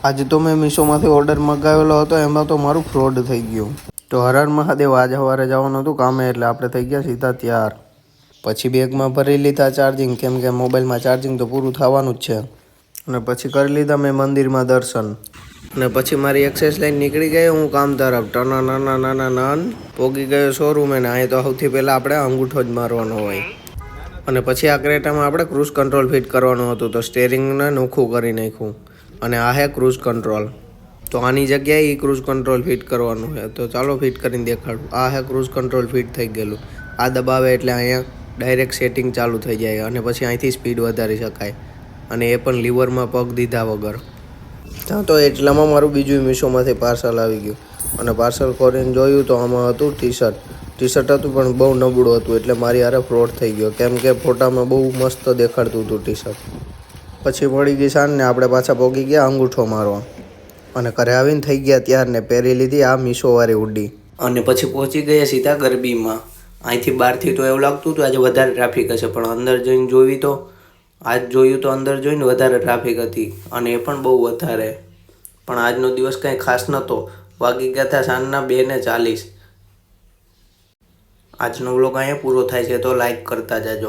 આજે તો મેં મીશોમાંથી ઓર્ડર મંગાવેલો હતો, એમાં તો મારું ફ્રોડ થઈ ગયું. તો હર હર મહાદેવ, આજે સવારે જવાનું હતું કામે, એટલે આપણે થઈ ગયા સીધા તૈયાર. પછી બેગમાં ભરી લીધા ચાર્જિંગ, કેમ કે મોબાઈલમાં ચાર્જિંગ તો પૂરું થવાનું જ છે. અને પછી કરી લીધા મેં મંદિરમાં દર્શન. અને પછી મારી એક્સેસ લાઈન નીકળી ગઈ, હું કામ તરફ ટના નાના નાના નાન પોગી ગયો શોરૂમ. અને અહીં તો સૌથી પહેલાં આપણે અંગૂઠો જ મારવાનો હોય. અને પછી આ ક્રેટામાં આપણે ક્રૂઝ કંટ્રોલ ફિટ કરવાનું હતું, તો સ્ટેરિંગને નોખું કરી નાખ્યું. અને આ હે ક્રૂઝ કંટ્રોલ, તો આની જગ્યાએ એ ક્રૂઝ કંટ્રોલ ફિટ કરવાનું છે. તો ચાલો ફિટ કરીને દેખાડું. આ હે ક્રૂઝ કંટ્રોલ ફિટ થઈ ગયેલું. આ દબાવે એટલે અહીંયા ડાયરેક્ટ સેટિંગ ચાલુ થઈ જાય, અને પછી અહીંથી સ્પીડ વધારી શકાય. અને એ પણ લીવરમાં પગ દીધા વગર. તો એટલામાં મારું બીજું મીશોમાંથી પાર્સલ આવી ગયું. અને પાર્સલ ખોલીને જોયું તો આમાં હતું ટી શર્ટ હતું, પણ બહુ નબળું હતું. એટલે મારી હારે ફ્રોડ થઈ ગયો, કેમ કે ફોટામાં બહુ મસ્ત દેખાડતું હતું ટી શર્ટ. પછી પડી ગઈ સાંજને, આપણે પાછા પહોંચી ગયા અંગૂઠો મારવા. અને ઘરે આવીને થઈ ગયા ત્યાર ને પહેરી લીધી આ મીશોવાળી હુડી. અને પછી પહોંચી ગયા સીધા ગરબીમાં. અહીંથી બહારથી તો એવું લાગતું હતું આજે વધારે ટ્રાફિક હશે, પણ અંદર જઈને જોયું તો અંદર જોઈને વધારે ટ્રાફિક હતી. અને એ પણ બહુ વધારે. પણ આજનો દિવસ કંઈ ખાસ નહોતો. વાગી ગયા હતા સાંજના 2:40. આજનો વ્લોગ અહીંયા પૂરો થાય છે, તો લાઈક કરતા જાજો.